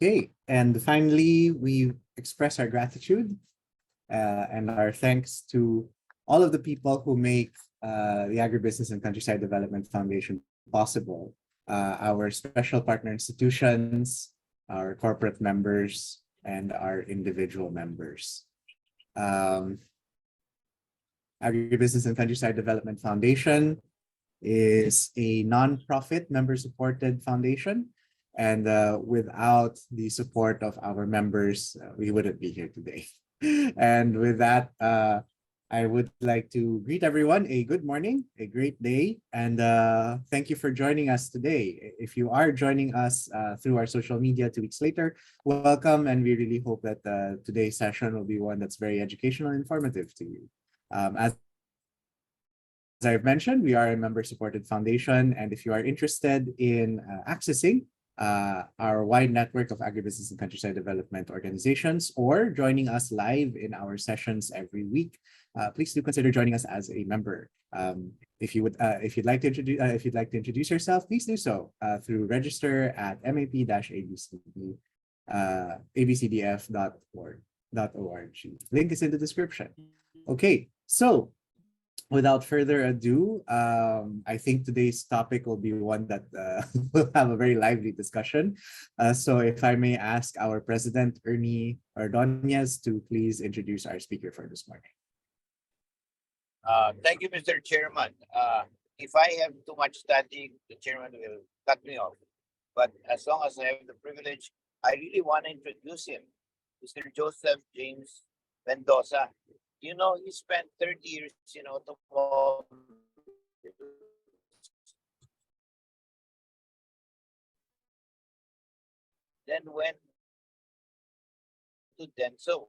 Okay, and finally, we express our gratitude and our thanks to all of the people who make the Agribusiness and Countryside Development Foundation possible. Our special partner institutions, our corporate members, and our individual members. Um, Agribusiness and Countryside Development Foundation is a non-profit member-supported foundation. And without the support of our members, we wouldn't be here today. And with that, I would like to greet everyone a good morning, a great day, and thank you for joining us today. If you are joining us through our social media 2 weeks later, welcome, and we really hope that today's session will be one that's very educational and informative to you. As I've mentioned, we are a member-supported foundation, and if you are interested in accessing our wide network of agribusiness and countryside development organizations or joining us live in our sessions every week, please do consider joining us as a member. If you'd like to introduce yourself, please do so through register at map-abcd, abcdf.org. Link is in the description. Okay, so without further ado, I think today's topic will be one that will have a very lively discussion. So if I may ask our president, Ernie Ordonez, to please introduce our speaker for this morning. Thank you, Mr. Chairman. If I have too much static, the chairman will cut me off. But as long as I have the privilege, I really want to introduce him, Mr. Joseph James Mendoza. You know, he spent 30 years in automotive. Then went to Denso,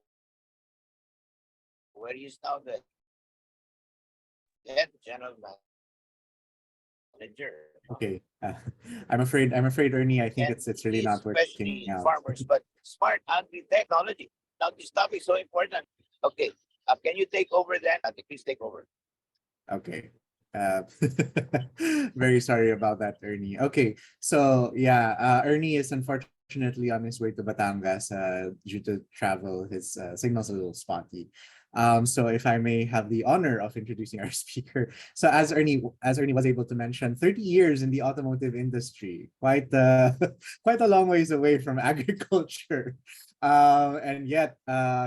where he is now the head general manager. Okay, I'm afraid, Ernie, I think And it's really not especially working out. farmers, but smart agri technology. Now this topic is so important. Okay, can you take over then? Please take over. Okay. Very sorry about that, Ernie. Okay, so yeah, Ernie is unfortunately on his way to Batangas due to travel. His signal's a little spotty. So if I may have the honor of introducing our speaker. So as Ernie was able to mention, 30 years in the automotive industry, quite quite a long ways away from agriculture. And yet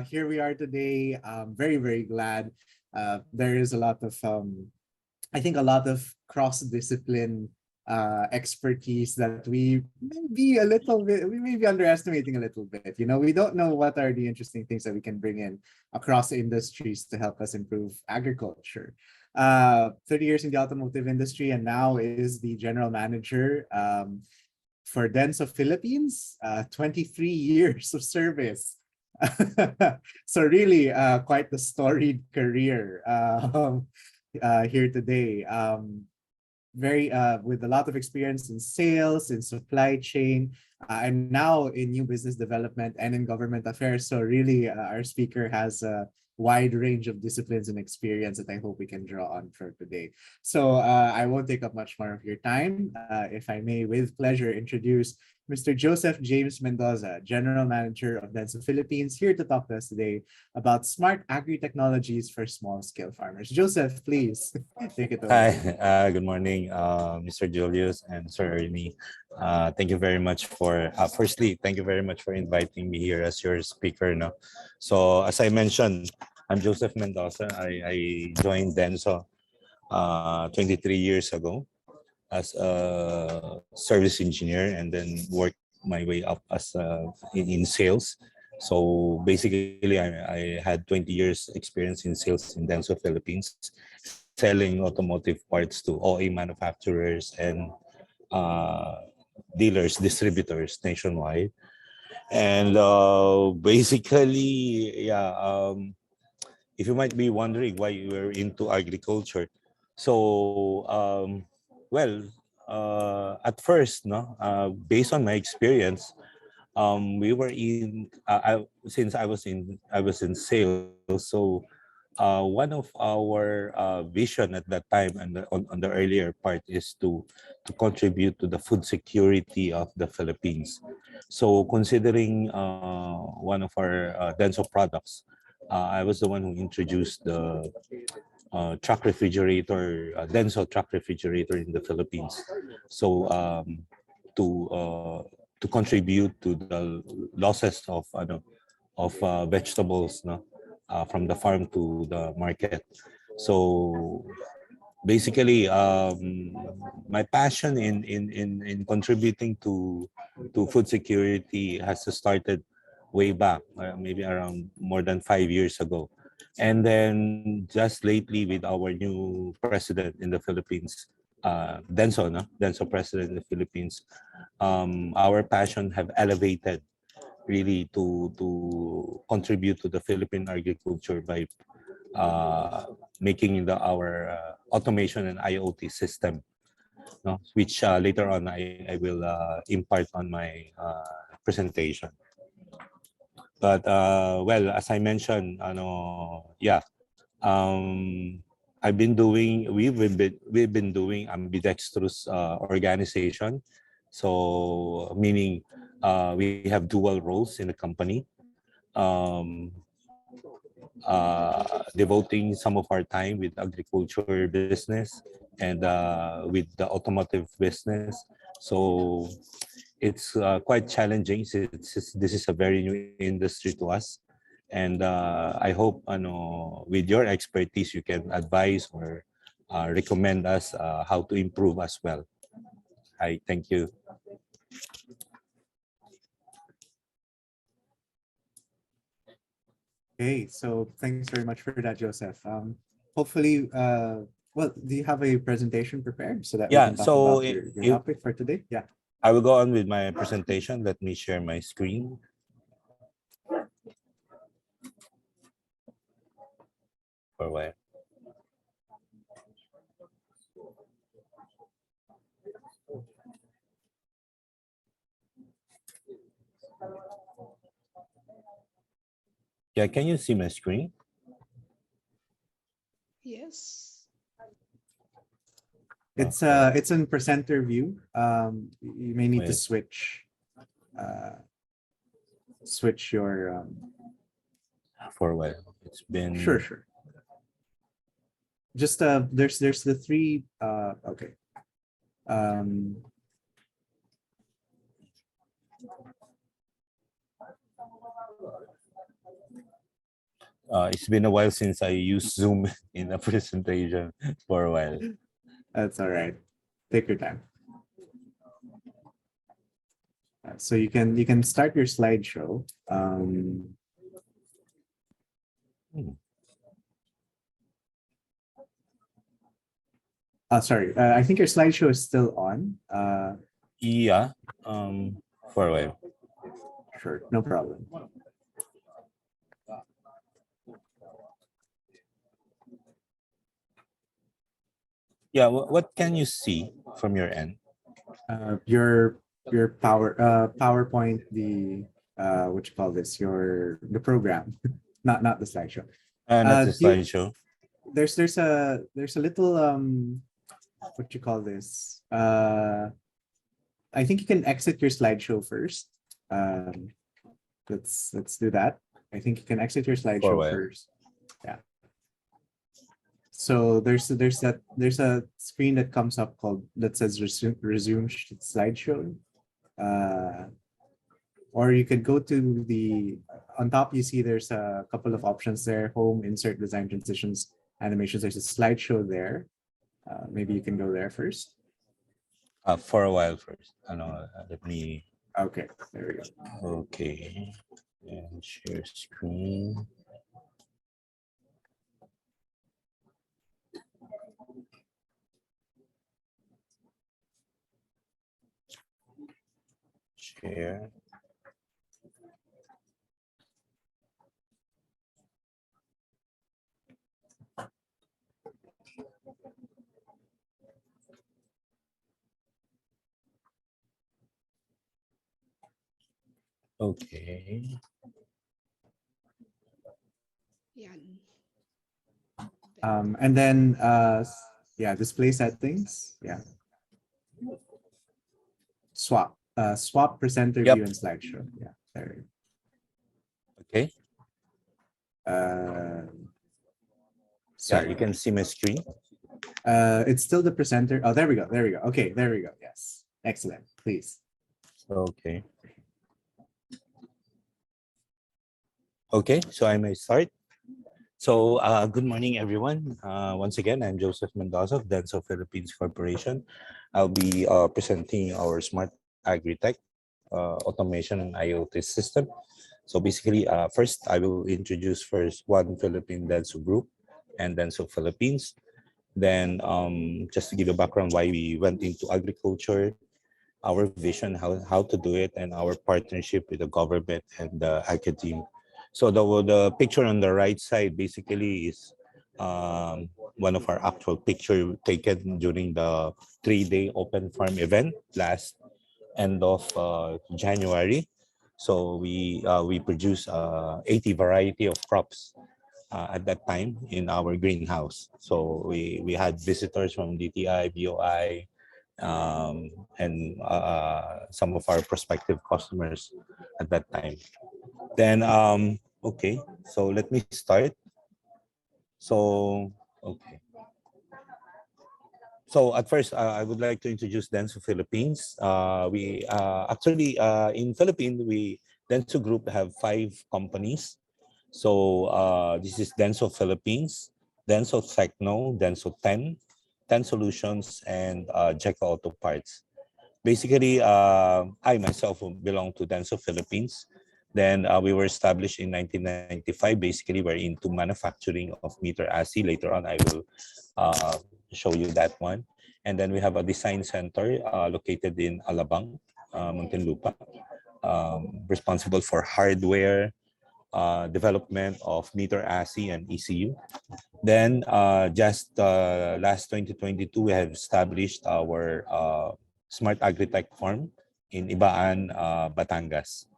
here we are today. Very, very glad. There is a lot of I think a lot of cross-discipline expertise that we may be underestimating a little bit. You know, we don't know what are the interesting things that we can bring in across industries to help us improve agriculture. 30 years in the automotive industry, and now is the general manager for Denso Philippines. 23 years of service. So really quite the storied career here today. Very with a lot of experience in sales, in supply chain, and now in new business development and in government affairs. So really our speaker has a wide range of disciplines and experience that I hope we can draw on for today. So I won't take up much more of your time. If I may, with pleasure, introduce Mr. Joseph James Mendoza, General Manager of Denso Philippines, here to talk to us today about smart agri-technologies for small-scale farmers. Joseph, please take it over. Hi, good morning, Mr. Julius and Sir Ernie. Thank you very much for, firstly, thank you very much for inviting me here as your speaker. No? So as I mentioned, I'm Joseph Mendoza. I joined Denso 23 years ago as a service engineer and then worked my way up as in sales. So basically, I had 20 years experience in sales in Denso Philippines, selling automotive parts to OE manufacturers and dealers, distributors nationwide. And basically, yeah, if you might be wondering why we're into agriculture. So, well, at first, no, based on my experience, we were in. Since I was in sales, so one of our vision at that time and on the earlier part is to contribute to the food security of the Philippines. So considering one of our Denso products, I was the one who introduced the truck refrigerator, Denso truck refrigerator in the Philippines. So to contribute to the losses of vegetables, no, from the farm to the market. So basically, my passion in contributing to food security has started way back, maybe around more than 5 years ago. And then just lately with our new president in the Philippines, Denso, no? Denso president in the Philippines, our passion have elevated really to contribute to the Philippine agriculture by making our automation and IoT system, no? Which later on I will impart on my presentation. But well, as I mentioned, yeah, we've been doing ambidextrous organization. So meaning we have dual roles in the company, um, devoting some of our time with agriculture business and with the automotive business. So it's quite challenging since this is a very new industry to us. And I hope with your expertise, you can advise or recommend us how to improve as well. I thank you. Okay, so thanks very much for that, Joseph. Hopefully, well, do you have a presentation prepared so that we Yeah, can talk so about your topic for today? Yeah. I will go on with my presentation. Let me share my screen for a while. Yeah, can you see my screen? Yes. It's in presenter view. You may need to Wait. switch your For a while. It's been sure. Just there's the three okay. Um it's been a while since I used Zoom in a presentation for a while. That's all right. Take your time. So you can start your slideshow. Sorry. I think your slideshow is still on. Yeah, for a while. Sure, no problem. Yeah, what can you see from your end? Your PowerPoint, the what you call this, the program, not the slideshow. Not the Do you, slideshow. there's a little what you call this? I think you can exit your slideshow first. Let's do that. I think you can exit your For a slideshow while. first. Yeah. So there's a screen that comes up called that says resume slideshow. Or you could go to the on top. You see there's a couple of options there: home, insert, design, transitions, animations. There's a slideshow there. Maybe you can go there first. For a while first. Let me. Okay, there we go. Okay, and share screen. Share. Okay. Yan. And then yeah, display settings. Yeah. Swap presenter view Yep. and slideshow. Yeah, there. Okay. Uh, Yeah, you sorry. can see my screen. It's still the presenter. Oh, there we go. There we go. Okay, there we go. Yes. Excellent. Please. Okay. Okay, so I may start. So good morning, everyone. Once again, I'm Joseph Mendoza of Denso Philippines Corporation. I'll be presenting our smart agri-tech automation and IoT system. So basically, first, I will introduce first One Philippine Denso Group and Denso Philippines. Then just to give a background why we went into agriculture, our vision, how to do it, and our partnership with the government and the academia. So the picture on the right side basically is one of our actual picture taken during the 3-day open farm event last end of January. So we produce 80 variety of crops at that time in our greenhouse. So we had visitors from DTI, BOI, and some of our prospective customers at that time. Then, okay, so let me start. So, okay. So at first, I would like to introduce Denso Philippines. We actually in Philippines, we Denso Group have 5 companies. So this is Denso Philippines, Denso Techno, Denso 10 Solutions, and Jeco Auto Parts. Basically, I myself belong to Denso Philippines. Then we were established in 1995. Basically, we're into manufacturing of meter ASI. Later on, I will uh, show you that one. And then we have a design center located in Alabang, Muntinlupa, responsible for hardware, development of meter ASI and ECU. Then just last 2022, we have established our Smart Agritech Farm in Ibaan, Batangas.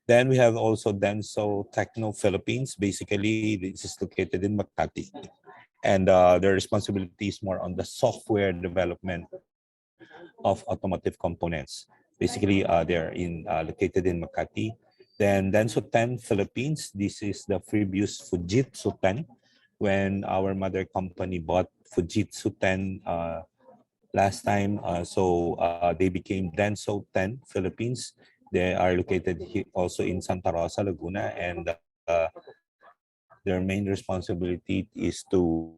Then we have also Denso Techno Philippines. Basically, this is located in Makati. And their responsibility is more on the software development of automotive components. Basically, they're located in Makati. Then Denso 10 Philippines. This is the previous Fujitsu 10 when our mother company bought Fujitsu 10 last time. So they became Denso 10 Philippines. They are located also in Santa Rosa, Laguna, and their main responsibility is to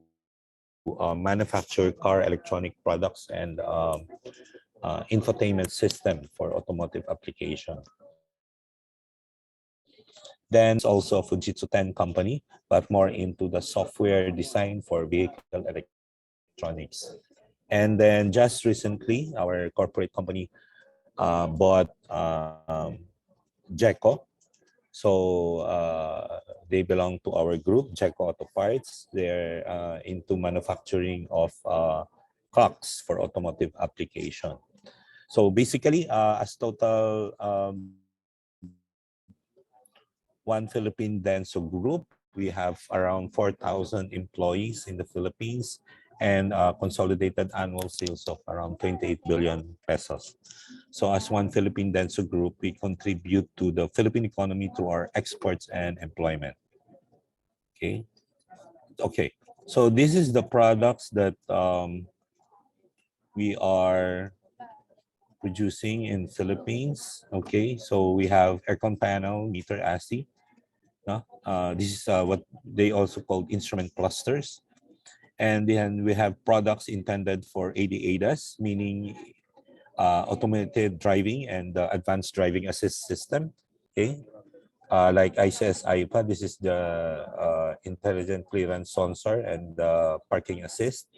manufacture car electronic products and infotainment system for automotive application. Then is also a Fujitsu 10 company, but more into the software design for vehicle electronics. And then just recently, our corporate company bought Jeco. So they belong to our group, Jeco Auto Parts. They're into manufacturing of clocks for automotive application. So basically, as total One Philippine Denso Group, we have around 4,000 employees in the Philippines and consolidated annual sales of around 28 billion pesos. So as One Philippine Denso Group, we contribute to the Philippine economy through our exports and employment. Okay. Okay. So this is the products that we are producing in Philippines. Okay. So we have aircon panel, meter ASI. No? This is what they also called instrument clusters. And then we have products intended for AD-ADAS, meaning automated driving and advanced driving assist system. Okay. Like ICS IPA, this is the intelligent clearance sensor and parking assist.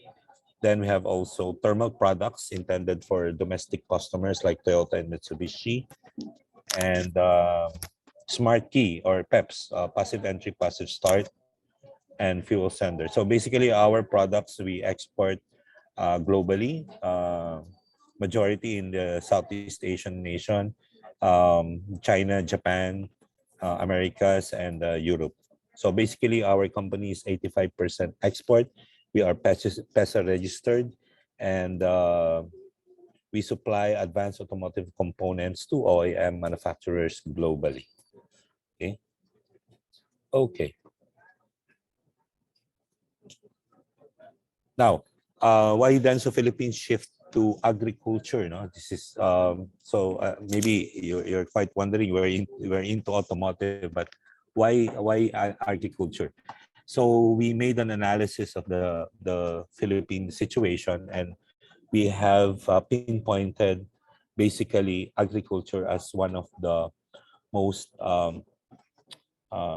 Then we have also thermal products intended for domestic customers like Toyota and Mitsubishi. And smart key or PEPs, passive entry, passive start, and fuel sender. So basically our products we export globally, majority in the Southeast Asian nation, China, Japan, Americas, and Europe. So basically, our company is 85% export. We are PESA registered, and we supply advanced automotive components to OEM manufacturers globally. Okay. Okay. Now, why then so Philippines shift to agriculture? No, this is maybe you're quite wondering we're into automotive, but why agriculture? So we made an analysis of the Philippine situation, and we have pinpointed basically agriculture as one of the most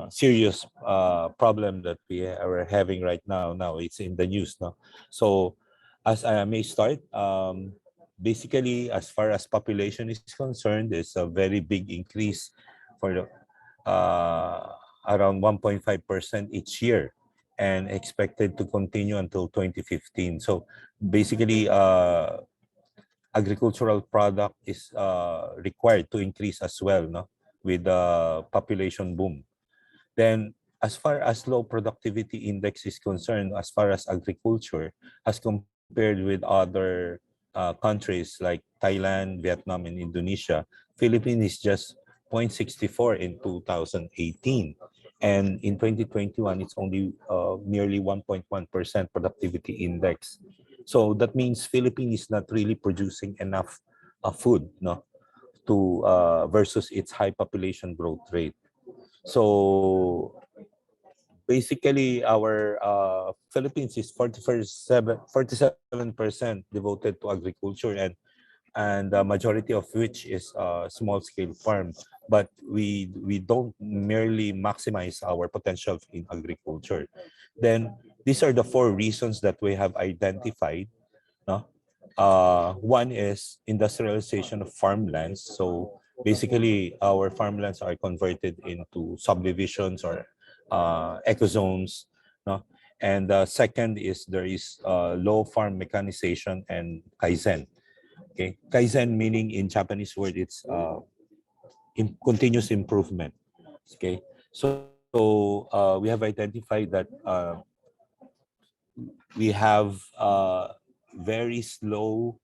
serious problem that we are having right now. Now it's in the news now. So as I may start, basically as far as population is concerned, there's a very big increase for the around 1.5% each year, and expected to continue until 2015. So basically, agricultural product is required to increase as well, no, with the population boom. Then, as far as low productivity index is concerned, as far as agriculture, as compared with other countries like Thailand, Vietnam, and Indonesia, Philippines is just 0.64 in 2018. And in 2021, it's only nearly 1.1% productivity index. So that means Philippines is not really producing enough food, no, to versus its high population growth rate. So basically, our Philippines is 47% devoted to agriculture, and the majority of which is small scale farm. But we don't merely maximize our potential in agriculture. Then these are the four reasons that we have identified. No? One is industrialization of farmlands. So basically, our farmlands are converted into subdivisions or ecozones. No? And second is there is low farm mechanization and kaizen. Okay, kaizen meaning in Japanese word it's continuous improvement. Okay, so we have identified that we have very slow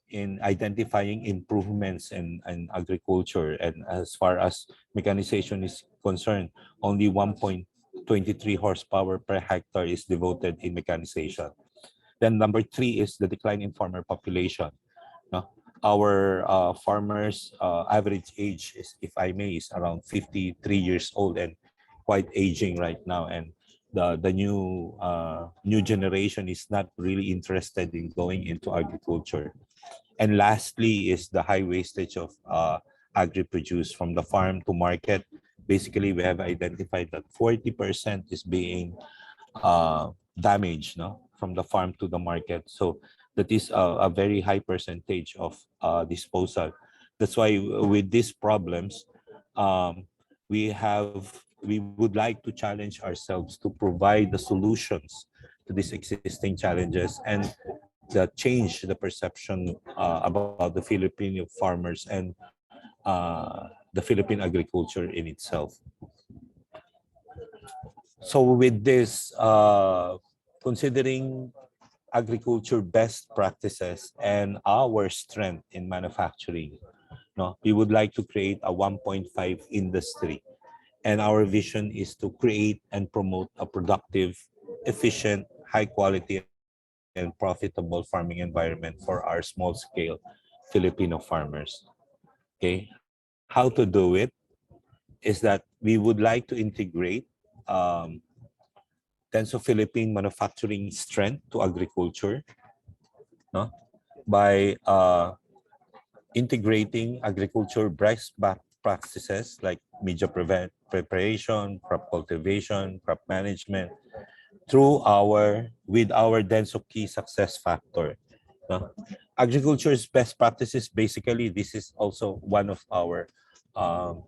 in identifying improvements in agriculture, and as far as mechanization is concerned, only 1.23 horsepower per hectare is devoted in mechanization. Then number three is the decline in farmer population. No? Our farmers average age is, if I may, is around 53 years old and quite aging right now. And the new generation is not really interested in going into agriculture. And lastly is the high wastage of agri-produce from the farm to market. Basically, we have identified that 40% is being damaged, no, from the farm to the market. So that is a very high percentage of disposal. That's why with these problems, we would like to challenge ourselves to provide the solutions to these existing challenges and change the perception about the Filipino farmers and the Philippine agriculture in itself. So with this, considering agriculture best practices and our strength in manufacturing, no, we would like to create a 1.5 industry. And our vision is to create and promote a productive, efficient, high quality, and profitable farming environment for our small scale Filipino farmers. Okay, how to do it is that we would like to integrate um, Tenso Philippine manufacturing strength to agriculture, no? By integrating agriculture best practices like media preparation, crop cultivation, crop management through with our Denso key success factor. No? Agriculture's best practices, basically, this is also one of our um,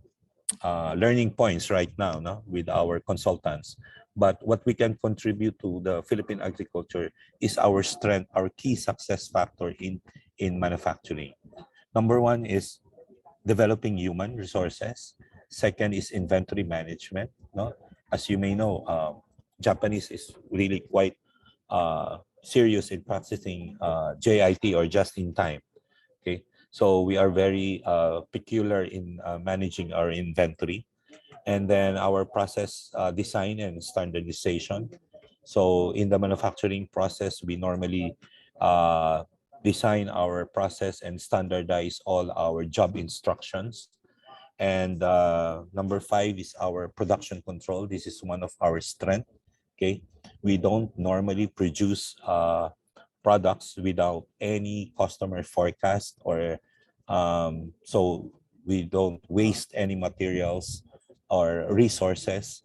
learning points right now, no, with our consultants. But what we can contribute to the Philippine agriculture is our strength, our key success factor in manufacturing. Number one is developing human resources. Second is inventory management. No, as you may know, Japanese is really quite serious in practicing JIT, or just in time. Okay, so we are very peculiar in managing our inventory, and then our process design and standardization. So in the manufacturing process, we normally uh, design our process and standardize all our job instructions. And number five is our production control. This is one of our strength. Okay, we don't normally produce products without any customer forecast, or so we don't waste any materials or resources.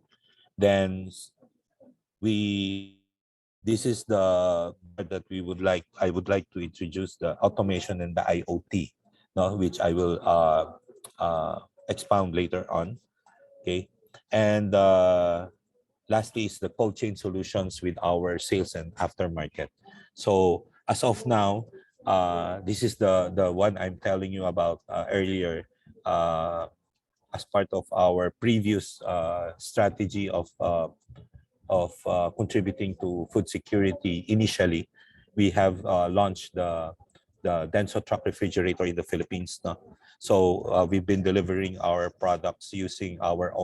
Then we this is the part that we would like I would like to introduce, the automation and the IoT, no, which I will expound later on. Okay, and lastly is the cold chain solutions with our sales and aftermarket. So as of now, this is the one I'm telling you about earlier, as part of our previous strategy of contributing to food security. Initially, we have launched the Denso truck refrigerator in the Philippines. No? So we've been delivering our products using our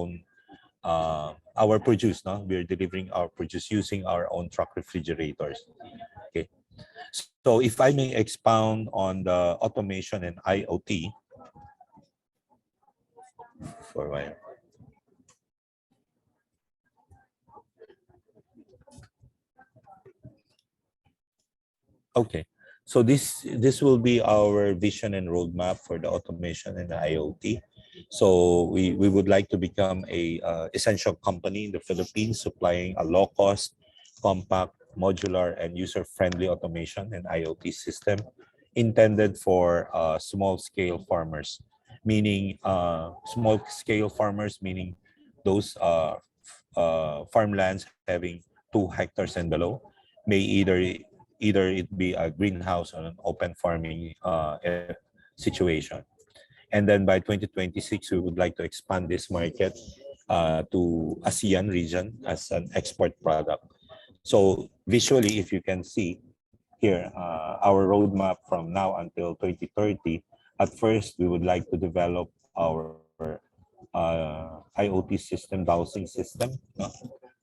produce. No? We're delivering our produce using our own truck refrigerators. Okay. So if I may expound on the automation and IoT for a while. Okay. So this will be our vision and roadmap for the automation and the IoT. So we would like to become a essential company in the Philippines, supplying a low cost, compact, modular, and user friendly automation and IoT system intended for small scale farmers, meaning small scale farmers, meaning those farmlands having 2 hectares and below, may either it be a greenhouse or an open farming situation. And then by 2026, we would like to expand this market to ASEAN region as an export product. So visually, if you can see here, our roadmap from now until 2030, at first, we would like to develop our IoT system, dowsing system. No?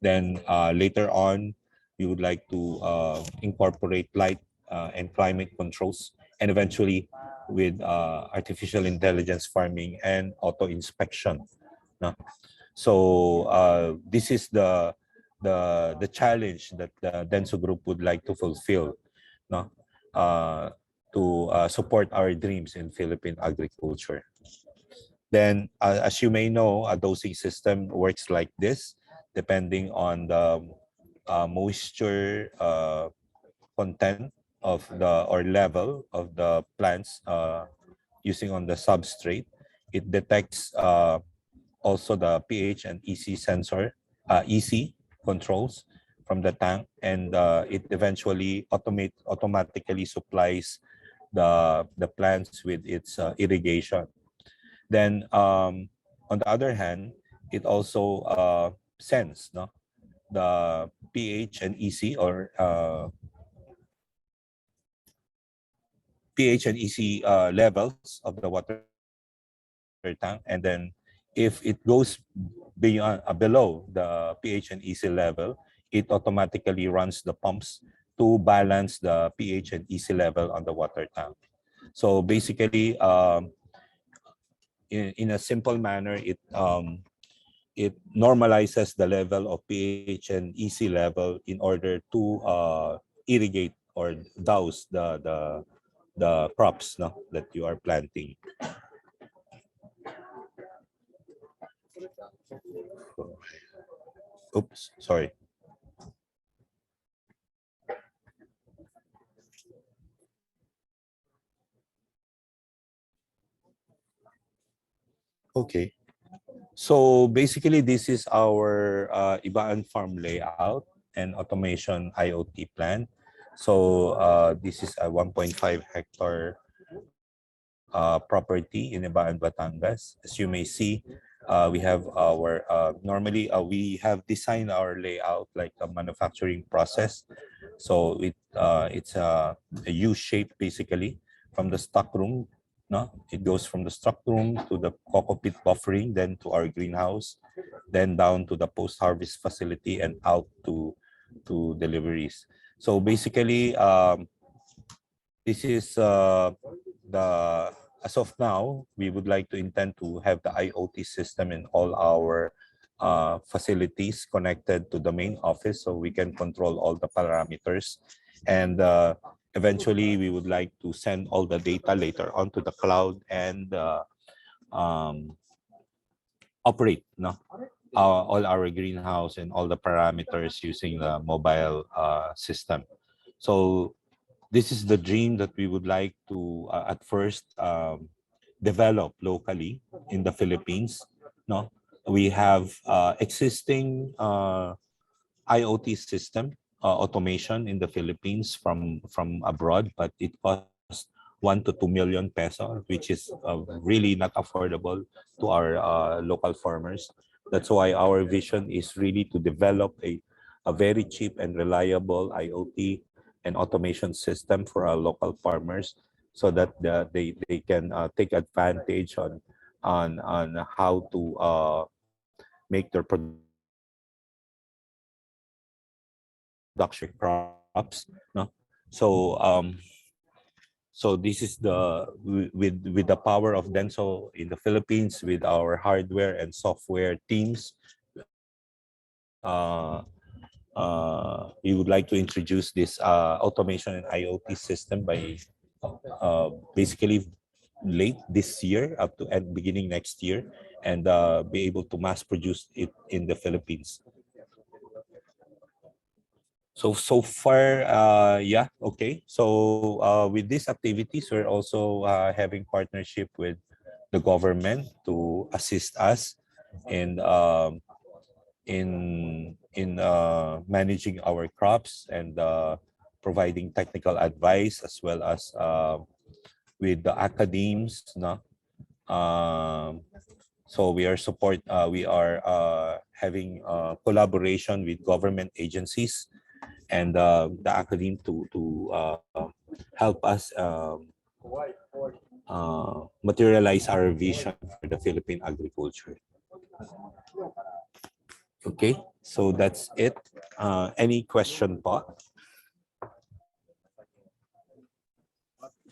Then later on, we would like to incorporate light and climate controls, and eventually with artificial intelligence farming and auto inspection. No? So this is the challenge that the Denso Group would like to fulfill, no? To support our dreams in Philippine agriculture. Then, as you may know, a dosing system works like this, depending on the moisture content of the or level of the plants using on the substrate. It detects also the pH and EC sensor, EC controls from the tank, and it eventually automatically supplies the plants with its irrigation. Then on the other hand, it also sends, no, the pH and EC, or pH and EC levels of the water tank, and then if it goes beyond below the pH and EC level, it automatically runs the pumps to balance the pH and EC level on the water tank. So basically, in a simple manner, it normalizes the level of pH and EC level in order to irrigate or douse the crops, no, that you are planting. Oops, sorry. Okay. So basically, this is our Ibaan farm layout and automation IoT plan. So this is a 1.5 hectare property in Ibaan, Batangas. As you may see, We have our normally we have designed our layout like a manufacturing process. So it's a U shape basically from the stock room. No, it goes from the stock room to the cocoa pit buffering, then to our greenhouse, then down to the post harvest facility and out to deliveries. So basically, this is the as of now, we would like to intend to have the IoT system in all our facilities connected to the main office so we can control all the parameters. And eventually, we would like to send all the data later onto the cloud and um, operate no? All our greenhouse and all the parameters using the mobile system. So this is the dream that we would like to at first develop locally in the Philippines. No, we have existing IoT system automation in the Philippines from abroad, but it costs 1 to 2 million peso, which is really not affordable to our local farmers. That's why our vision is really to develop a very cheap and reliable IoT and automation system for our local farmers so that they can take advantage on how to make their production crops. No? So so this is the with the power of Denso in the Philippines with our hardware and software teams. We would like to introduce this automation and IoT system by basically late this year up to at beginning next year and be able to mass produce it in the Philippines. So far, yeah, okay. So with these activities, we're also having partnership with the government to assist us in managing our crops and providing technical advice as well as with the academies. No? So we are having collaboration with government agencies and the academe to help us materialize our vision for the Philippine agriculture. Okay, so that's it. Any question, pa?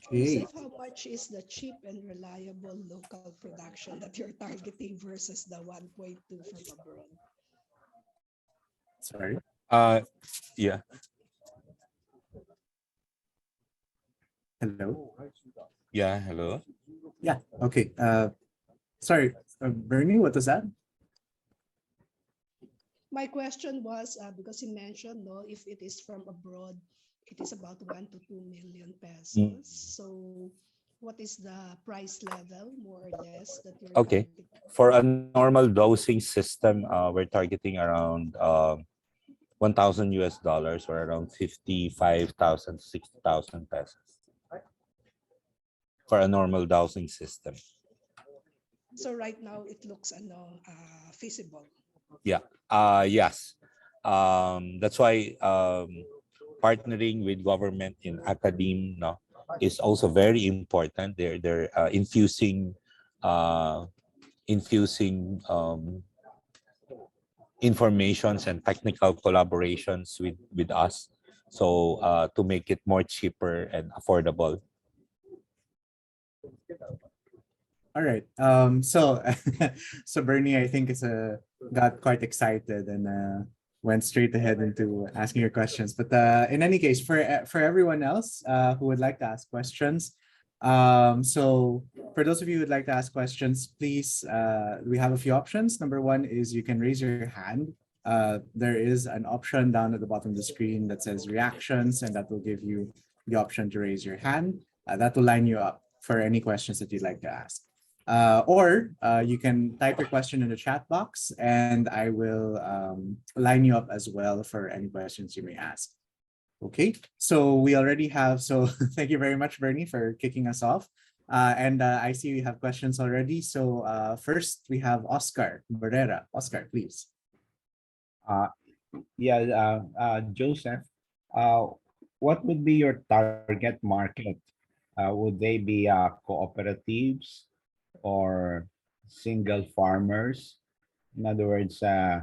Okay. Joseph, how much is the cheap and reliable local production that you're targeting versus the 1.2 from abroad? Sorry. Yeah. Hello. Yeah, hello. Yeah. Okay. Sorry, Bernie. What was that? My question was because you mentioned, no, if it is from abroad, it is about 1 to 2 million Mm. pesos. So, what is the price level, more or less, that you're Okay. targeting? For a normal dosing system, we're targeting around 1,000 US dollars or around 55,000, 60,000 pesos for a normal dowsing system. So right now it looks feasible. Yeah. Yes. That's why partnering with government in academe no, is also very important. They're uh, infusing informations and technical collaborations with us. So to make it more cheaper and affordable. All right. So so Bernie, I think it's got quite excited and went straight ahead into asking your questions. But in any case, for everyone else who would like to ask questions, so for those of you who would like to ask questions, please we have a few options. Number one is you can raise your hand. There is an option down at the bottom of the screen that says reactions, and that will give you the option to raise your hand. That will line you up for any questions that you'd like to ask. Or you can type your question in the chat box and I will line you up as well for any questions you may ask. Okay, so we already have, so thank you very much, Bernie, for kicking us off. And I see we have questions already. So first we have Oscar Barrera. Oscar, please. Uh, Joseph, uh, what would be your target market? Would they be cooperatives or single farmers? In other words, uh,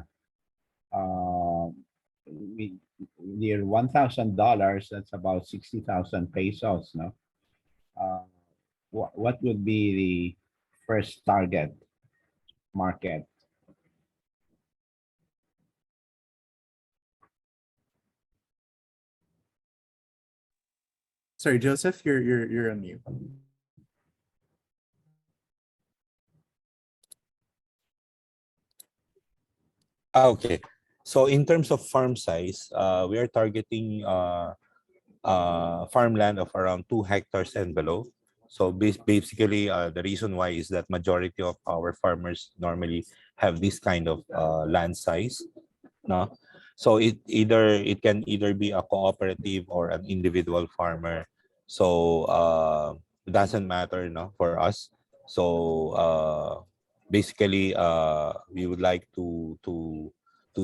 near $1,000, that's about 60,000 pesos, no? Uh, what would be the first target market? Sorry, Joseph, you're on mute. Okay. So in terms of farm size, we are targeting farmland of around 2 hectares and below. So basically, the reason why is that majority of our farmers normally have this kind of land size. No, so it can either be a cooperative or an individual farmer. So it doesn't matter, no, for us. So basically, we would like to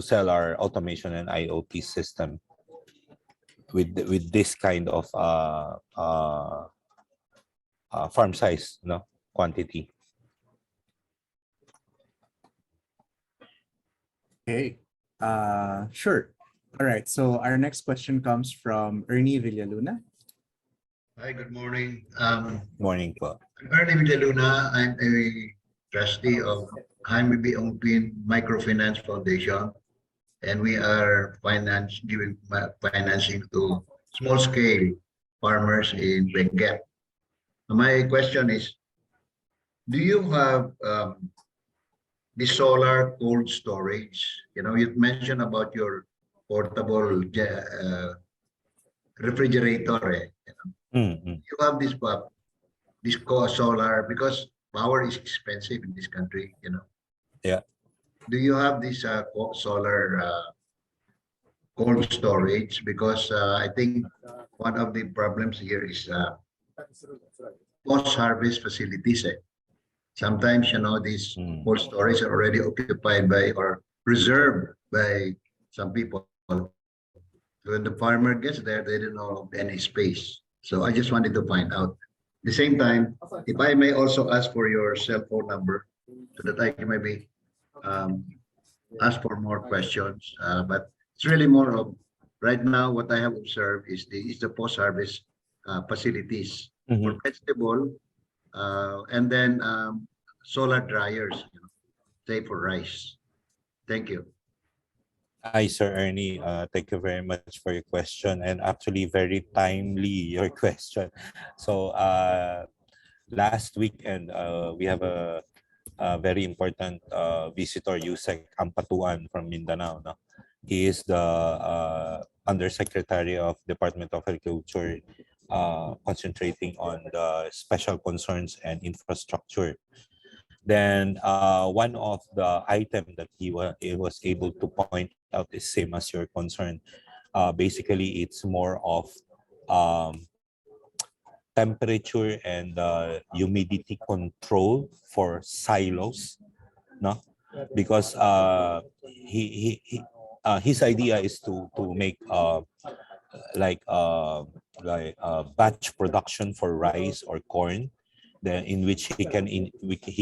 sell our automation and IoT system with this kind of farm size, no, quantity. Okay. Sure. All right. So our next question comes from Ernie Villaluna. Hi, good morning. Morning po. I'm Ernie Villaluna. I'm a trustee of Jaime B. Ongpin Microfinance Foundation, and we are giving financing to small-scale farmers in Benguet. My question is, do you have the solar cold storage? You know, you mentioned about your portable refrigerator. Mm-hmm. You have this solar because power is expensive in this country, you know. Yeah. Do you have this solar cold storage? Because I think one of the problems here is post-harvest facilities. Sometimes, you know, these cold storage are already occupied by or reserved by some people. When the farmer gets there, they don't have any space. So I just wanted to find out. At the same time, if I may also ask for your cell phone number so that I can maybe um, ask for more questions. But it's really more of right now what I have observed is the post-harvest facilities for vegetable and then solar dryers, you know, say for rice. Thank you. Hi, Sir Ernie. Thank you very much for your question, and actually very timely your question. So last weekend, we have a very important visitor, Yusek Ampatuan from Mindanao. No? He is the Undersecretary of Department of Agriculture, concentrating on the special concerns and infrastructure. Then one of the item that he was able to point out is same as your concern. Basically, it's more of um, temperature and humidity control for silos, no? Because his idea is to make like batch production for rice or corn, then in which he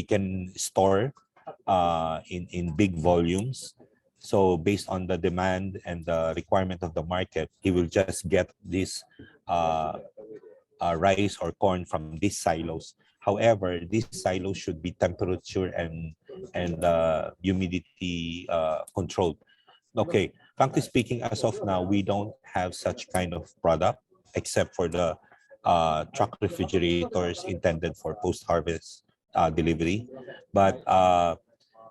can store in big volumes. So based on the demand and the requirement of the market, he will just get this uh, rice or corn from these silos. However, these silos should be temperature and humidity controlled. Okay, frankly speaking, as of now, we don't have such kind of product except for the truck refrigerators intended for post-harvest delivery. But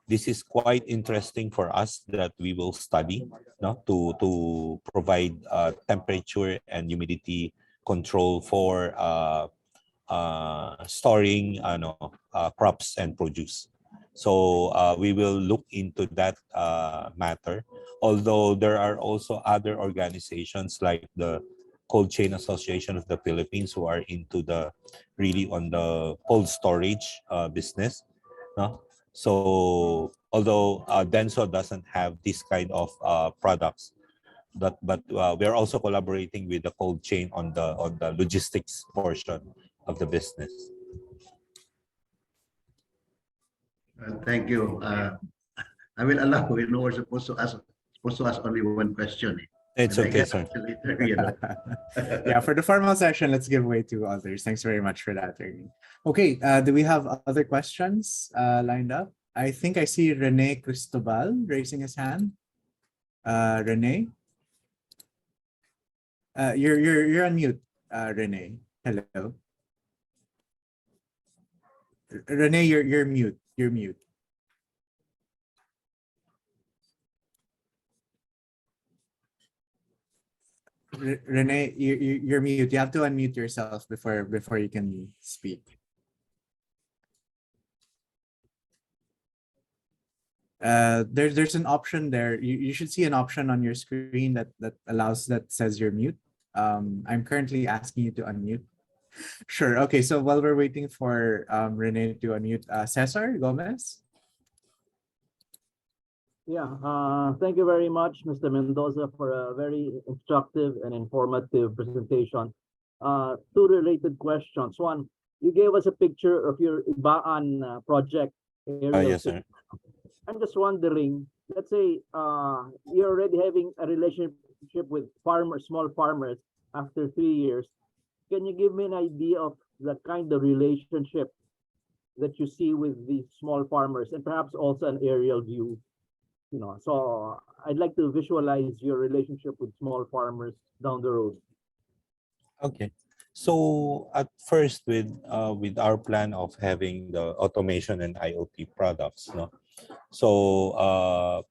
this is quite interesting for us that we will study, no, to provide temperature and humidity control for storing crops and produce. So we will look into that matter. Although there are also other organizations like the Cold Chain Association of the Philippines, who are into the really on the cold storage business. No? So although Denso doesn't have this kind of products, but we are also collaborating with the cold chain on the logistics portion of the business. Thank you. I will allow, we're supposed to ask only one question. It's And I okay, get sir. later, you know. Yeah, for the formal session, let's give way to others. Thanks very much for that, Ernie. Okay, do we have other questions lined up? I think I see Rene Cristobal raising his hand. Rene? You're on mute, Rene. Hello. Rene, you're mute. You're mute. Rene, you're mute. You have to unmute yourself before you can speak. There's an option there. You should see an option on your screen that says you're mute. I'm currently asking you to unmute. Sure. Okay. So while we're waiting for Rene to unmute, Cesar Gomez. Yeah, thank you very much, Mr. Mendoza, for a very instructive and informative presentation. Two related questions. One, you gave us a picture of your Ibaan project. Yes, sir. I'm just wondering, let's say you're already having a relationship with small farmers after 3 years. Can you give me an idea of the kind of relationship that you see with these small farmers, and perhaps also an aerial view? You know, so I'd like to visualize your relationship with small farmers down the road. Okay. So at first, with our plan of having the automation and IoT products, no. So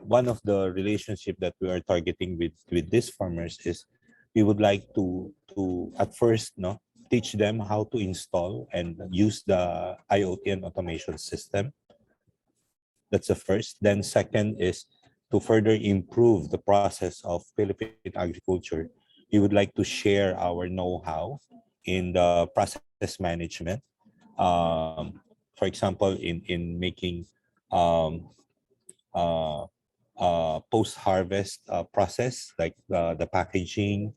one of the relationship that we are targeting with these farmers is we would like to at first, no, teach them how to install and use the IoT and automation system. That's the first. Then second is to further improve the process of Philippine agriculture. We would like to share our know-how in the process management. For example, in making post-harvest process, like the packaging,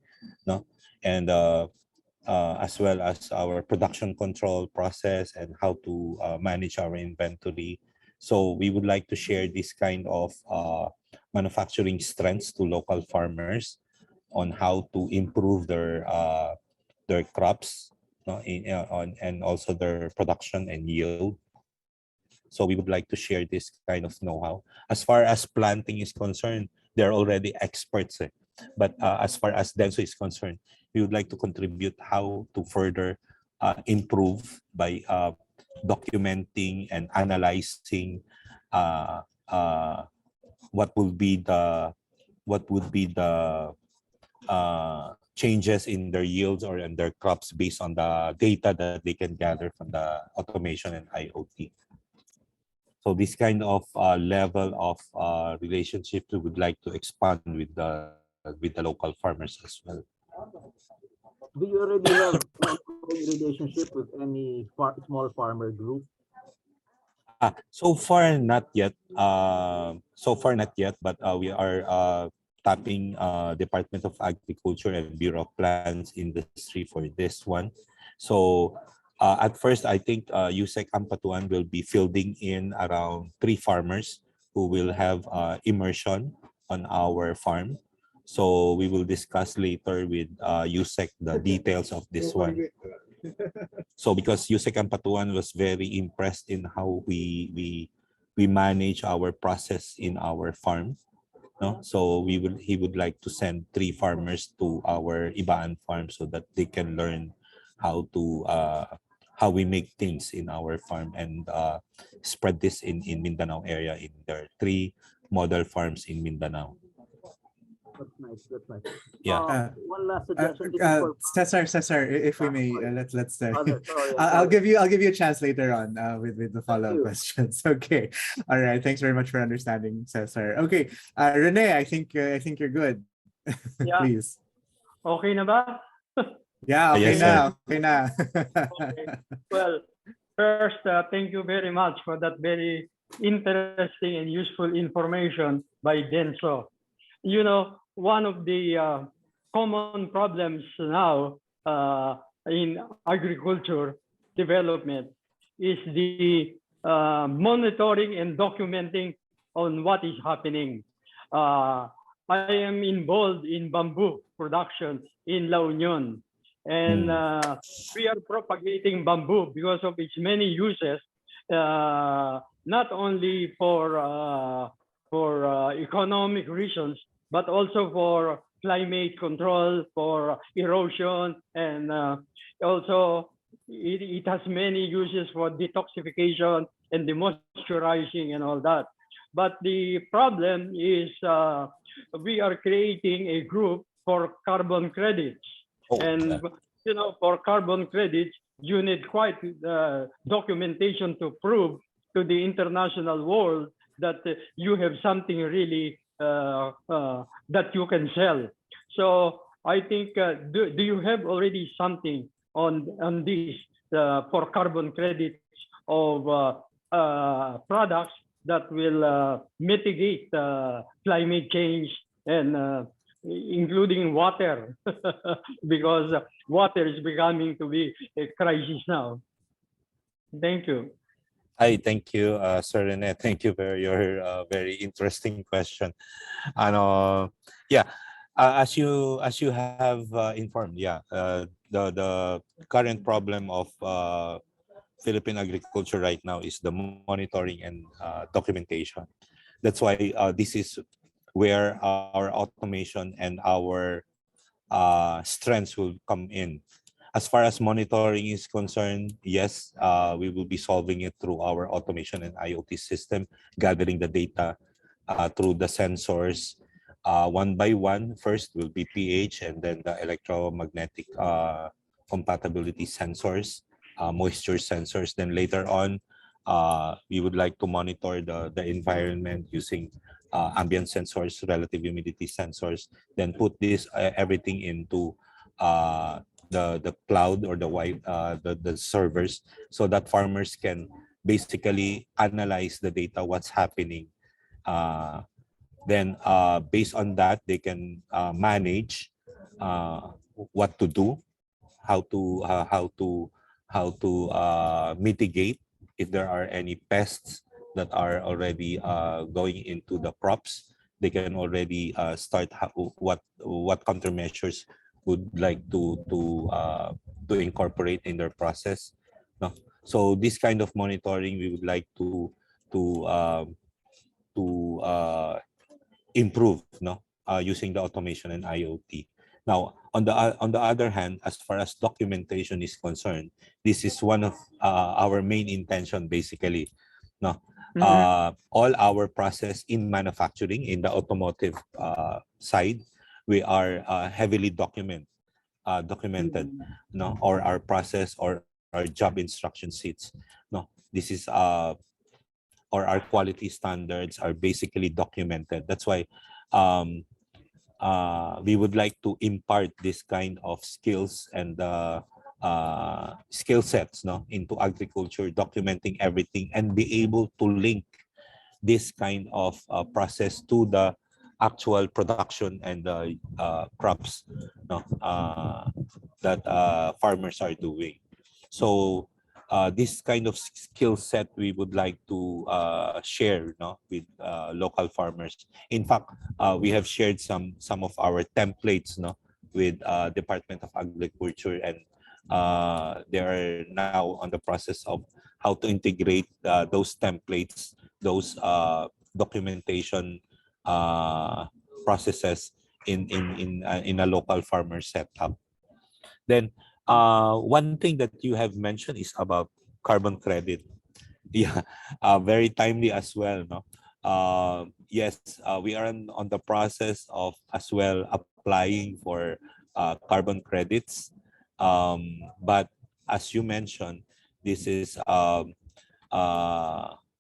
no, and as well as our production control process and how to manage our inventory. So we would like to share this kind of manufacturing strengths to local farmers on how to improve their crops, no, and also their production and yield. So we would like to share this kind of know-how. As far as planting is concerned, they're already experts. But as far as Denso is concerned, we would like to contribute how to further improve by documenting and analyzing what would be the changes in their yields or in their crops based on the data that they can gather from the automation and IoT. So this kind of level of relationship we would like to expand with the local farmers as well. Do you already have a relationship with any small farmer group? So far not yet. But we are tapping Department of Agriculture and Bureau of Plants Industry for this one. So at first, I think USEC Ampatuan will be fielding in around 3 farmers who will have immersion on our farm. So we will discuss later with USEC the details of this one. So because USEC Ampatuan was very impressed in how we manage our process in our farm. No? So he would like to send 3 farmers to our Ibaan farm so that they can learn how we make things in our farm and spread this in Mindanao area in their 3 model farms in Mindanao. That's nice. That's nice. Yeah. One last suggestion. Cesar, if we may, let's. Sorry, I'll give you a chance later on with the follow-up questions. Okay. All right. Thanks very much for understanding, Cesar. Okay. Rene, I think you're good. Yeah. Please. Okay na ba? Yeah, okay Yes, na, sir. okay na. Okay. Well, first, thank you very much for that very interesting and useful information by Denso. You know, one of the common problems now in agriculture development is the monitoring and documenting on what is happening. Uh, I am involved in bamboo production in La Union, and we are propagating bamboo because of its many uses, not only for economic reasons, but also for climate control, for erosion, and also it has many uses for detoxification and demoisturizing and all that. But the problem is we are creating a group for carbon credits. Oh, And, you know, for carbon credits, you need quite documentation to prove to the international world that you have something really that you can sell. So I think, do you have already something on this for carbon credits of products that will mitigate climate change and including water, because water is becoming to be a crisis now. Thank you. Hi, thank you, Sir Rene. Thank you for your very interesting question. Ano, yeah, as you have informed, yeah, the current problem of Philippine agriculture right now is the monitoring and documentation. That's why this is where our automation and our strengths will come in. As far as monitoring is concerned, yes, we will be solving it through our automation and IoT system, gathering the data through the sensors one by one. First will be pH, and then the electromagnetic compatibility sensors, moisture sensors. Then later on, we would like to monitor the environment using ambient sensors, relative humidity sensors, then put this everything into the cloud or the servers, so that farmers can basically analyze the data, what's happening. Then based on that, they can manage what to do, how to mitigate if there are any pests that are already going into the crops. They can already start what countermeasures would like to incorporate in their process. No? So this kind of monitoring we would like to um, to improve, no, using the automation and IoT. Now, on the other hand, as far as documentation is concerned, this is one of our main intention, basically. No, all our process in manufacturing, in the automotive side, we are heavily documented, no, or our process or our job instruction sheets. No, this is or our quality standards are basically documented. That's why we would like to impart this kind of skills and skill sets, no, into agriculture, documenting everything and be able to link this kind of process to the actual production and the crops, no, that farmers are doing. So this kind of skill set we would like to share, no, with local farmers. In fact, we have shared some of our templates, no, with Department of Agriculture, and they are now on the process of how to integrate those templates, those documentation processes in a local farmer setup. Then one thing that you have mentioned is about carbon credit. Yeah, very timely as well. No, yes, we are on the process of as well applying for carbon credits. But as you mentioned, this is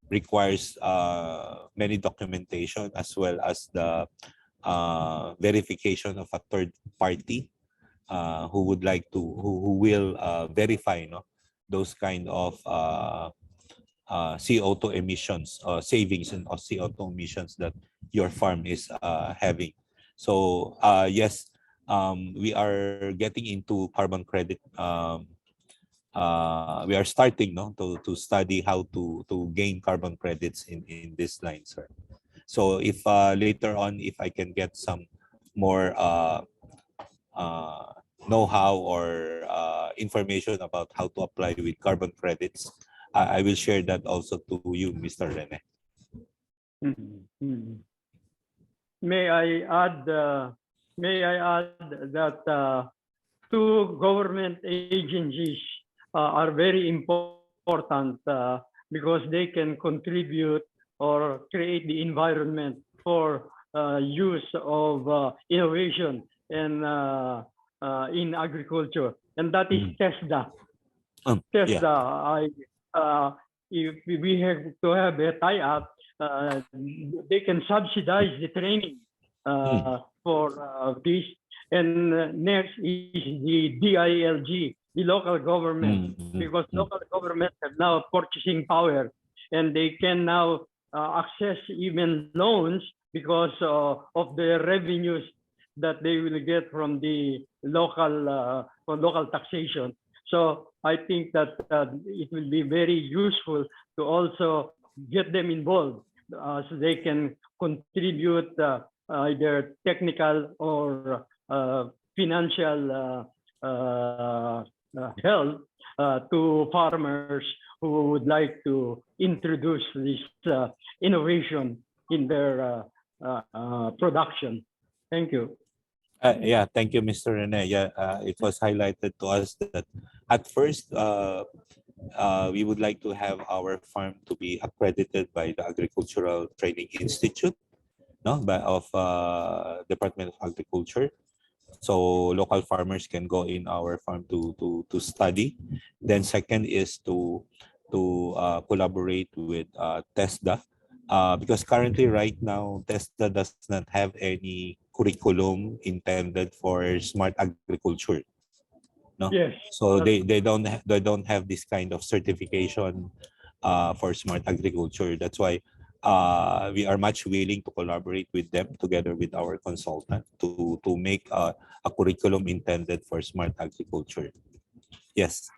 requires many documentation as well as the verification of a third party who would like to who will verify those kind of CO2 emissions savings and CO2 emissions that your farm is having. So yes, we are getting into carbon credit. We are starting to study how to gain carbon credits in this line, sir. So if later on, if I can get some more uh, know-how or information about how to apply with carbon credits, I will share that also to you, Mr. Rene. Mhm. May I add? May I add that two government agencies are very important because they can contribute or create the environment for use of innovation and in agriculture, and that is TESDA. Yeah. TESDA, if we have to have a tie-up, they can subsidize the training for this. And next is the DILG, the local government, because local governments have now purchasing power, and they can now access even loans because of the revenues that they will get from the local taxation. So I think that it will be very useful to also get them involved so they can contribute either technical or financial help to farmers who would like to introduce this innovation in their production. Thank you. Yeah, thank you, Mr. Rene. Yeah, it was highlighted to us that at first we would like to have our farm to be accredited by the Agricultural Training Institute, no, by of Department of Agriculture. So local farmers can go in our farm to study. Then second is to collaborate with TESDA. Because currently right now TESDA does not have any curriculum intended for smart agriculture. No? Yes. So they don't have this kind of certification for smart agriculture. That's why we are much willing to collaborate with them together with our consultant to make a curriculum intended for smart agriculture. Yes.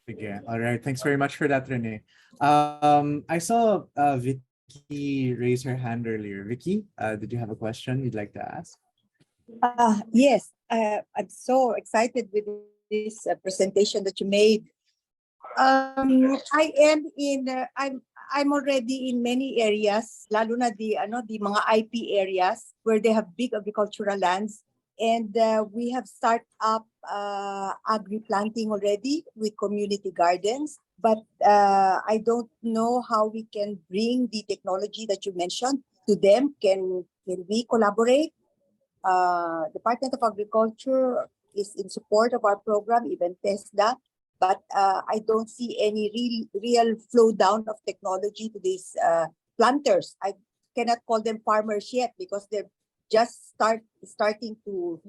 Okay. All right. Thanks very much for that, Rene. I saw Vicky raise her hand earlier. Vicky, did you have a question you'd like to ask? Yes, I'm so excited with this presentation that you made. I am in. I'm already in many areas, lalo na the mga IP areas where they have big agricultural lands, and we have started up agri planting already with community gardens. But I don't know how we can bring the technology that you mentioned to them. Can we collaborate? Department of Agriculture is in support of our program, even TESDA, but I don't see any real flow down of technology to these planters. I cannot call them farmers yet because they're just starting to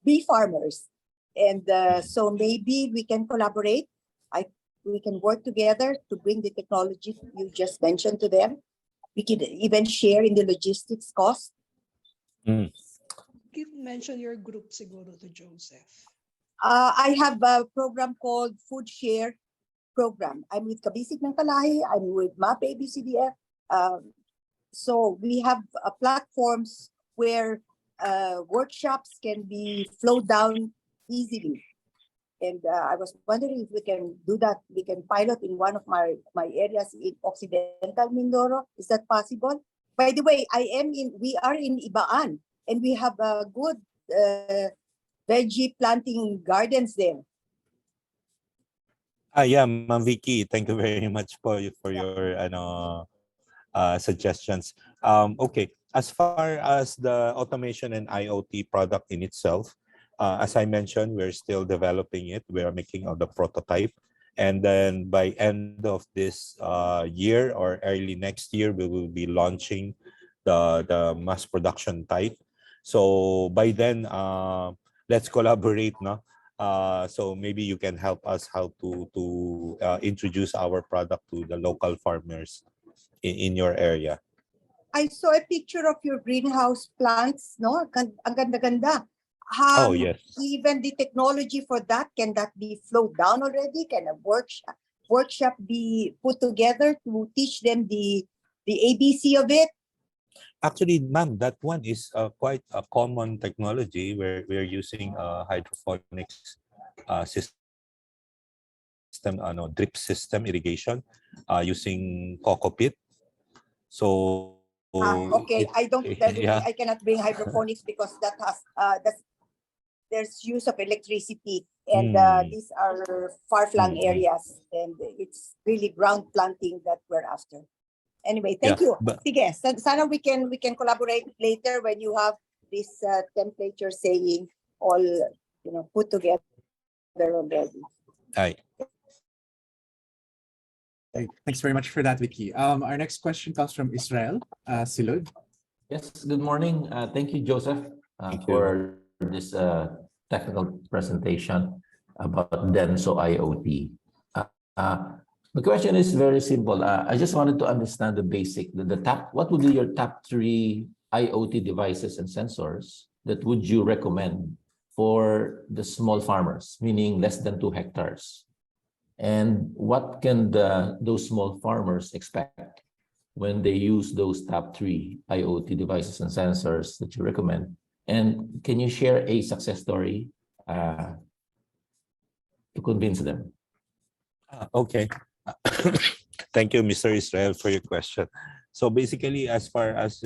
be farmers. And so maybe we can collaborate. We can work together to bring the technology you just mentioned to them. We can even share in the logistics cost. Mention your group siguro to Joseph. I have a program called Food Share Program. I'm with Kabisig ng Kalahi. I'm with MAP ABCD. So we have platforms where workshops can be flowed down easily. And I was wondering if we can do that. We can pilot in one of my areas in Occidental Mindoro. Is that possible? By the way, we are in Ibaan, and we have a good veggie planting gardens there. Yeah, Ma'am Vicky, thank you very much for your suggestions. Okay, as far as the automation and IoT product in itself, as I mentioned, we're still developing it. We are making the prototype, and then by end of this year or early next year, we will be launching the mass production type. So by then, let's collaborate, no? So maybe you can help us how to introduce our product to the local farmers in your area. I saw a picture of your greenhouse plants, no? Ang ganda-ganda. Oh, yes. Even the technology for that, can that be flowed down already? Can a workshop be put together to teach them the ABC of it? Actually, ma'am, that one is quite a common technology where we're using hydroponics system, drip system irrigation using coco pit. So Okay, I don't. yeah. I cannot bring hydroponics because that has there's use of electricity, and these are far-flung areas, and it's really ground planting that we're after. Anyway, thank you. Sige, sana we can collaborate later when you have this template you're saying all put together already. Hi. Okay, thanks very much for that, Vicky. Our next question comes from Israel Silud. Yes, good morning. Thank you, Joseph, for this technical presentation about Denso IoT. The question is very simple. I just wanted to understand the basic, what would be your top 3 IoT devices and sensors that would you recommend for the small farmers, meaning less than 2 hectares? And what can those small farmers expect when they use those top 3 IoT devices and sensors that you recommend? And can you share a success story to convince them? Okay. Thank you, Mr. Israel, for your question. So basically, as far as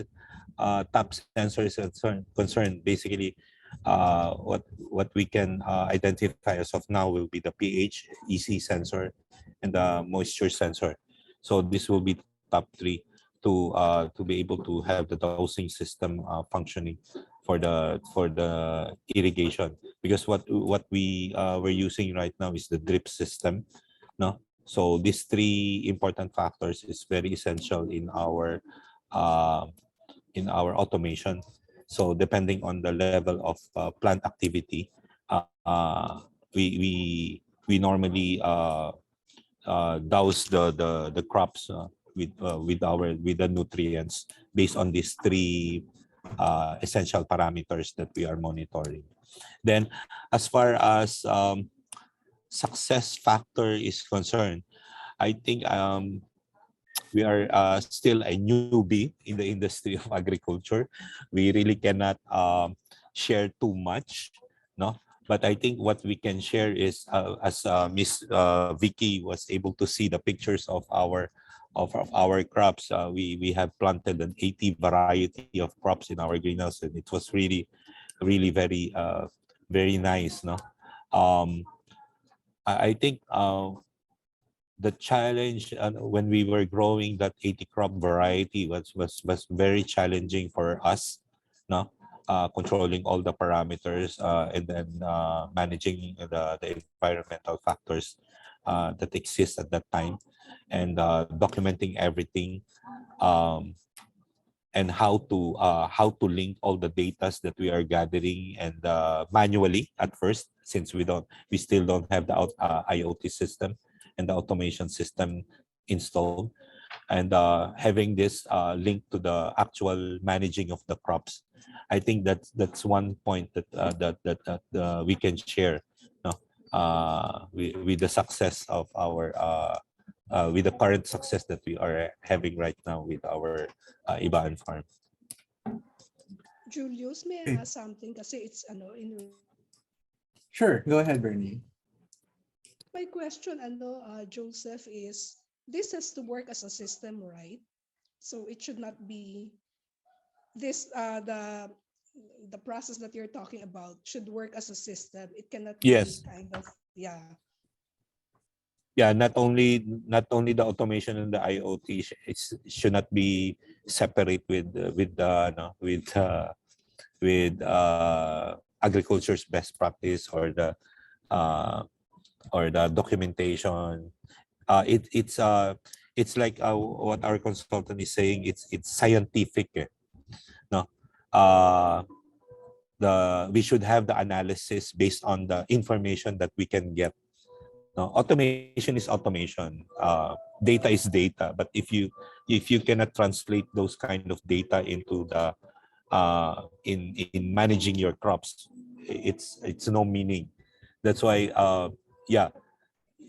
top sensors are concerned, basically, what we can identify as of now will be the pH, EC sensor, and the moisture sensor. So this will be top 3 to be able to have the dosing system functioning for the irrigation, because what we're using right now is the drip system, no? So these 3 important factors is very essential in our automation. So depending on the level of plant activity, we normally douse the crops with the nutrients based on these 3 essential parameters that we are monitoring. Then, as far as success factor is concerned, I think we are still a newbie in the industry of agriculture. We really cannot share too much, no? But I think what we can share is, as Miss Vicky was able to see the pictures of our crops, we have planted an 80 variety of crops in our greenhouse, and it was really very very nice, no? I think the challenge when we were growing that 80 crop variety was very challenging for us, no? Controlling all the parameters and then managing the environmental factors that exist at that time, and documenting everything, and how to link all the data that we are gathering, and manually at first, since we still don't have the IoT system and the automation system installed, and having this linked to the actual managing of the crops. I think that's one point that we can share, no? With the success of our with the current success that we are having right now with our Ibaan farm. Julius, may I ask something? Kasi it's Sure, go ahead, Bernie. My question, Joseph, is this has to work as a system, right? So it should not be this the process that you're talking about should work as a system. It cannot be kind of not only the automation and the IoT, it should not be separate with agriculture's best practice or the documentation. It's like what our consultant is saying. It's scientific, no? we should have the analysis based on the information that we can get. No, automation is automation. Data is data. But if you cannot translate those kind of data into the in managing your crops, it's no meaning. That's why yeah,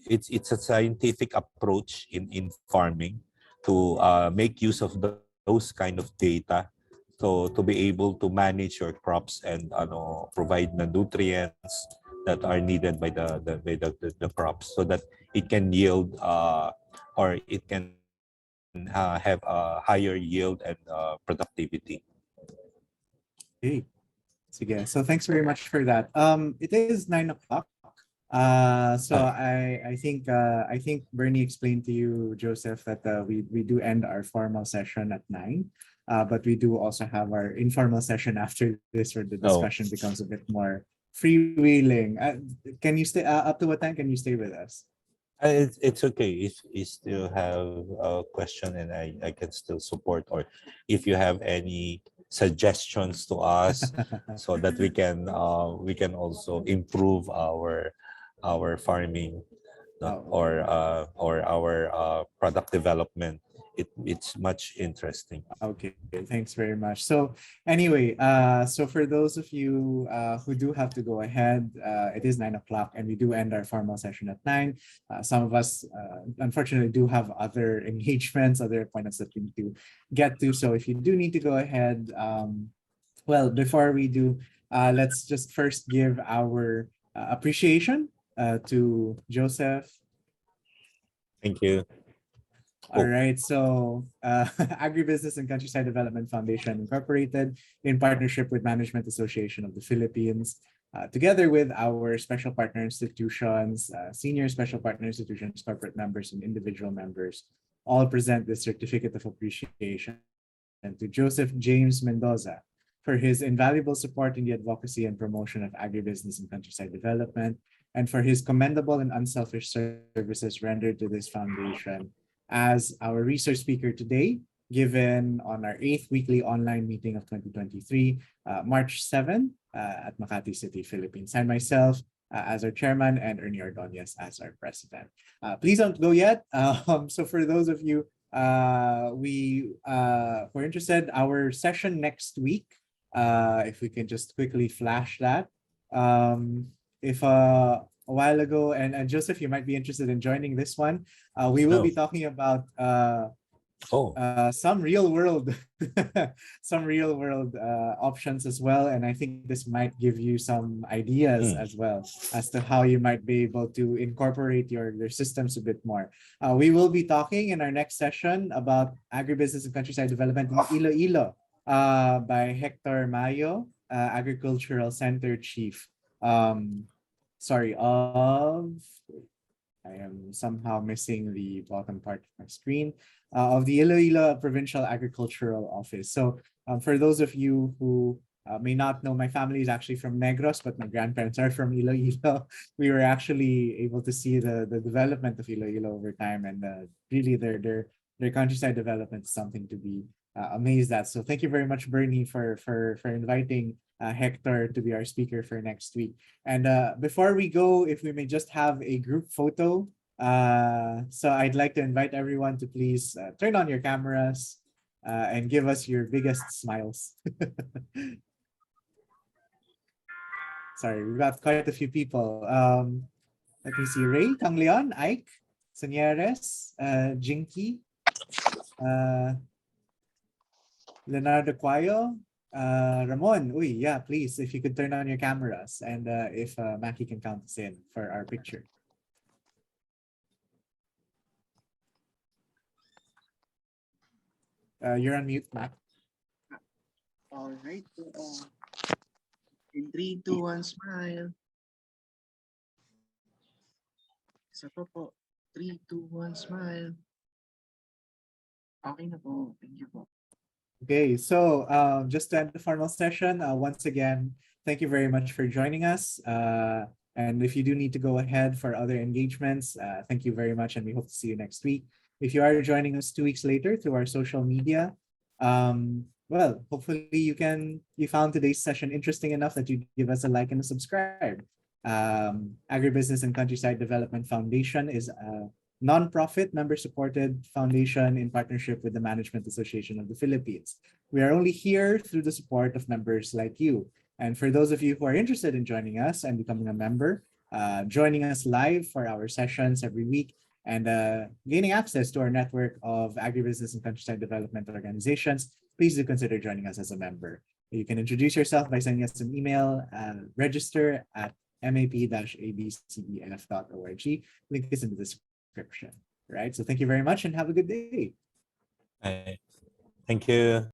it's a scientific approach in farming to make use of those kind of data to be able to manage your crops and provide the nutrients that are needed by the crops so that it can yield or it can have a higher yield and productivity. Okay. Sige. So thanks very much for that. It is 9 o'clock. So I think Bernie explained to you, Joseph, that we do end our formal session at 9. But we do also have our informal session after this, where the discussion becomes a bit more freewheeling. Can you stay up to what time can you stay with us? It's okay if you still have a question and I can still support, or if you have any suggestions to us so that we can also improve our farming or our product development. It's much interesting. Okay, thanks very much. So anyway, so for those of you who do have to go ahead, it is 9 o'clock and we do end our formal session at 9. Some of us unfortunately do have other engagements, other appointments that we need to get to. So if you do need to go ahead, well, before we do, let's just first give our appreciation to Joseph. Thank you. All right, so Agribusiness and Countryside Development Foundation Incorporated, in partnership with Management Association of the Philippines, together with our special partner institutions, senior special partner institutions, corporate members, and individual members, all present this certificate of appreciation to Joseph James Mendoza for his invaluable support in the advocacy and promotion of agribusiness and countryside development, and for his commendable and unselfish services rendered to this foundation as our research speaker today, given on our 8th weekly online meeting of 2023, March 7 at Makati City, Philippines. And myself as our chairman and Ernie Ordonez as our president. Please don't go yet. So for those of you who are interested, our session next week, if we can just quickly flash that. If a while ago, and Joseph, you might be interested in joining this one. We will be talking about some real world options as well, and I think this might give you some ideas as well as to how you might be able to incorporate your systems a bit more. We will be talking in our next session about agribusiness and countryside development in Iloilo by Hector Mayo, Agricultural Center Chief. I am somehow missing the bottom part of my screen, of the Iloilo Provincial Agricultural Office. So for those of you who may not know, my family is actually from Negros, but my grandparents are from Iloilo. We were actually able to see the development of Iloilo over time, and really their countryside development is something to be amazed at. So thank you very much, Bernie, for inviting Hector to be our speaker for next week. And before we go, if we may just have a group photo. So I'd like to invite everyone to please turn on your cameras and give us your biggest smiles. Sorry, we've got quite a few people. Let me see, Ray, Kang Leon, Ike, Sanyeres, Jinky, Leonardo Cuayo, Ramon, yeah, please, if you could turn on your cameras, and if Mackie can count us in for our picture. You're on mute, Mac. All right. In 3, 2, 1, smile. Isa pa po. 3, 2, 1, smile. Okay na po. Thank you po. Okay, so just to end the formal session, once again, thank you very much for joining us. And if you do need to go ahead for other engagements, thank you very much, and we hope to see you next week. If you are joining us 2 weeks later through our social media, well, hopefully you found today's session interesting enough that you give us a like and a subscribe. Agribusiness and Countryside Development Foundation is a non-profit member-supported foundation in partnership with the Management Association of the Philippines. We are only here through the support of members like you. And for those of you who are interested in joining us and becoming a member, joining us live for our sessions every week, and gaining access to our network of agribusiness and countryside development organizations, please do consider joining us as a member. You can introduce yourself by sending us an email, register at map-abcdf.org. Link is in the description. Right. So thank you very much and have a good day. Thank you.